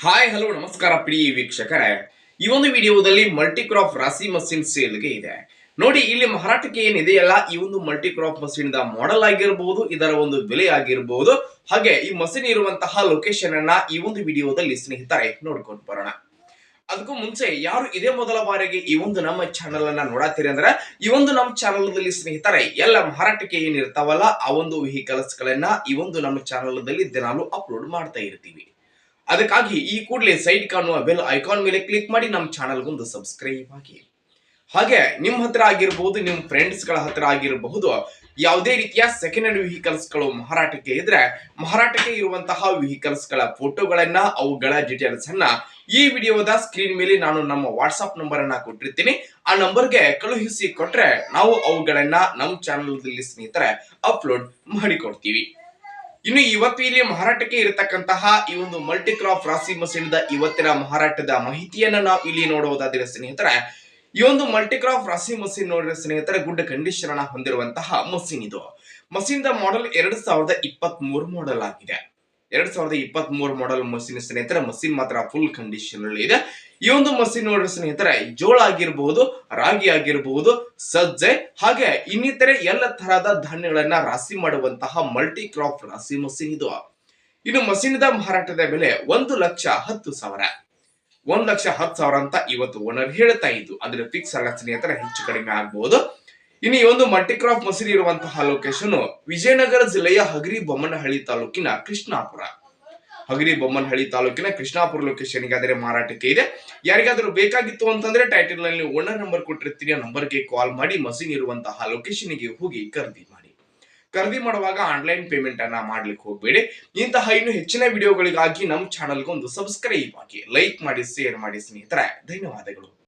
Hi hello ನಮಸ್ಕಾರ ಪ್ರಿಯ ವೀಕ್ಷಕರೇ. ಈ ಒಂದು ವಿಡಿಯೋದಲ್ಲಿ ಮಲ್ಟಿ ಕ್ರಾಪ್ ರಾಸಿ ಮಷಿನ್ ಸೇಲ್ಗೆ ಇದೆ ನೋಡಿ. ಇಲ್ಲಿ ಮಾರಾಟಕ್ಕೆ ಏನಿದೆಯಲ್ಲ, ಈ ಒಂದು ಮಲ್ಟಿ ಕ್ರಾಪ್ ಮಷಿನ್ ಮಾಡೆಲ್ ಆಗಿರಬಹುದು, ಇದರ ಒಂದು ಬೆಲೆ ಆಗಿರಬಹುದು, ಹಾಗೆ ಈ ಮಷಿನ್ ಇರುವಂತಹ ಲೊಕೇಶನ್ ಅನ್ನ ಈ ಒಂದು ವಿಡಿಯೋದಲ್ಲಿ ಸ್ನೇಹಿತರೆ ನೋಡ್ಕೊಂಡು ಬರೋಣ. ಅದಕ್ಕೂ ಮುಂಚೆ ಯಾರು ಇದೇ ಮೊದಲ ಬಾರಿಗೆ ಈ ಒಂದು ನಮ್ಮ ಚಾನಲ್ ಅನ್ನ ನೋಡಾತೀರಿ ಅಂದ್ರೆ, ಈ ಒಂದು ನಮ್ಮ ಚಾನಲ್ ದಲ್ಲಿ ಸ್ನೇಹಿತರೆ ಎಲ್ಲ ಮಾರಾಟಕ್ಕೆ ಏನಿರ್ತಾವಲ್ಲ ಆ ಒಂದು ವೆಹಿಕಲ್ಸ್ ಗಳನ್ನ ಈ ಒಂದು ನಮ್ಮ ಚಾನಲ್ ದಲ್ಲಿ ದಿನಾಲು ಅಪ್ಲೋಡ್ ಮಾಡ್ತಾ ಇರ್ತೀವಿ. ಅದಕ್ಕಾಗಿ ಈ ಕೂಡಲೇ ಸೈಡ್ ಕಾಣುವ ಬೆಲ್ ಐಕಾನ್ ಮೇಲೆ ಕ್ಲಿಕ್ ಮಾಡಿ ನಮ್ಮ ಚಾನಲ್ ಗೊಂದು ಸಬ್ಸ್ಕ್ರೈಬ್ ಆಗಿ. ಹಾಗೆ ನಿಮ್ಮ ಹತ್ರ ಆಗಿರಬಹುದು, ನಿಮ್ಮ ಫ್ರೆಂಡ್ಸ್ ಗಳ ಹತ್ರ ಆಗಿರಬಹುದು, ಯಾವುದೇ ರೀತಿಯ ಸೆಕೆಂಡ್ ಹ್ಯಾಂಡ್ ವೆಹಿಕಲ್ಸ್ ಗಳು ಮಾರಾಟಕ್ಕೆ ಇದ್ರೆ ಮಾರಾಟಕ್ಕೆ ಇರುವಂತಹ ವೆಹಿಕಲ್ಸ್ ಗಳ ಫೋಟೋಗಳನ್ನ, ಅವುಗಳ ಡೀಟೇಲ್ಸ್ ಅನ್ನ ಈ ವಿಡಿಯೋದ ಸ್ಕ್ರೀನ್ ಮೇಲೆ ನಾನು ನಮ್ಮ ವಾಟ್ಸ್ಆಪ್ ನಂಬರ್ ಅನ್ನ ಕೊಟ್ಟಿರ್ತೀನಿ. ಆ ನಂಬರ್ಗೆ ಕಳುಹಿಸಿ ಕೊಟ್ರೆ ನಾವು ಅವುಗಳನ್ನ ನಮ್ಮ ಚಾನಲ್ ದಲ್ಲಿ ಸ್ನೇಹಿತರೆ ಅಪ್ಲೋಡ್ ಮಾಡಿಕೊಡ್ತೀವಿ. ಇನ್ನು ಇವತ್ತು ಇಲ್ಲಿ ಮಾರಾಟಕ್ಕೆ ಇರತಕ್ಕಂತಹ ಈ ಒಂದು ಮಲ್ಟಿ ಕ್ರಾಪ್ ರಾಸಿ ಮಷಿನ್ ಇವತ್ತಿನ ಮಾರಾಟದ ಮಾಹಿತಿಯನ್ನ ನಾವು ಇಲ್ಲಿ ನೋಡುವುದಾದ್ರೆ ಸ್ನೇಹಿತರೆ, ಈ ಒಂದು ಮಲ್ಟಿ ಕ್ರಾಪ್ ರಾಸಿ ಮಷಿನ್ ನೋಡಿದ್ರೆ ಸ್ನೇಹಿತರೆ ಗುಡ್ ಕಂಡೀಷನ್ ಅನ್ನ ಹೊಂದಿರುವಂತಹ ಮಷಿನ್ ಇದು. ಮಷಿನ್ ದ ಮಾಡೆಲ್ 2023 ಮಾಡೆಲ್ ಆಗಿದೆ. 2023 ಮಾಡೆಲ್ ಮಷಿನ್ ಸ್ನೇಹಿತರೆ, ಮಷಿನ್ ಮಾತ್ರ ಫುಲ್ ಕಂಡೀಷನ್ ಅಲ್ಲಿ ಇದೆ. ಈ ಒಂದು ಮಷಿನ್ ನೋಡ್ರಿ ಸ್ನೇಹಿತರೆ, ಜೋಳ ಆಗಿರಬಹುದು, ರಾಗಿ ಆಗಿರಬಹುದು, ಸಜ್ಜೆ ಹಾಗೆ ಇನ್ನಿತರೆ ಎಲ್ಲ ತರಹದ ಧಾನ್ಯಗಳನ್ನ ರಾಶಿ ಮಾಡುವಂತಹ ಮಲ್ಟಿ ಕ್ರಾಪ್ ರಾಶಿ ಮಷಿನ್ ಇದು. ಇನ್ನು ಮಷಿನ್ ದ ಮಾರಾಟದ ಬೆಲೆ 1,10,000 1,10,000 ಅಂತ ಇವತ್ತು ಓನರ್ ಹೇಳ್ತಾ ಇದ್ದು. ಅದ್ರ ಫಿಕ್ಸ್ ಅಲ್ಲ ಸ್ನೇಹಿತರೆ, ಹೆಚ್ಚು ಕಡಿಮೆ ಆಗಬಹುದು. ಇನ್ನು ಈ ಒಂದು ಮಲ್ಟಿ ಕ್ರಾಪ್ ಮಷಿನ್ ಇರುವಂತಹ ಲೊಕೇಶನ್ ವಿಜಯನಗರ ಜಿಲ್ಲೆಯ ಹಗರಿಬೊಮ್ಮನಹಳ್ಳಿ ತಾಲೂಕಿನ ಕೃಷ್ಣಾಪುರ. ಹಗರಿಬೊಮ್ಮನಹಳ್ಳಿ ತಾಲೂಕಿನ ಕೃಷ್ಣಾಪುರ ಲೊಕೇಶನ್ ಗಾದರೆ ಮಾರಾಟಕ್ಕೆ ಇದೆ. ಯಾರಿಗಾದ್ರೂ ಬೇಕಾಗಿತ್ತು ಅಂತಂದ್ರೆ ಟೈಟಲ್ ನಲ್ಲಿ ಓನರ್ ನಂಬರ್ ಕೊಟ್ಟಿರ್ತೀನಿ, ಆ ನಂಬರ್ಗೆ ಕಾಲ್ ಮಾಡಿ ಮಷಿನ್ ಇರುವಂತಹ ಲೊಕೇಶನ್ ಗೆ ಹೋಗಿ ಖರೀದಿ ಮಾಡಿ. ಖರೀದಿ ಮಾಡುವಾಗ ಆನ್ಲೈನ್ ಪೇಮೆಂಟ್ ಅನ್ನ ಮಾಡ್ಲಿಕ್ಕೆ ಹೋಗಬೇಡಿ. ಇಂತಹ ಇನ್ನು ಹೆಚ್ಚಿನ ವಿಡಿಯೋಗಳಿಗಾಗಿ ನಮ್ಮ ಚಾನಲ್ಗೆ ಒಂದು ಸಬ್ಸ್ಕ್ರೈಬ್ ಆಗಿ, ಲೈಕ್ ಮಾಡಿ, ಶೇರ್ ಮಾಡಿ ಸ್ನೇಹಿತರೆ. ಧನ್ಯವಾದಗಳು.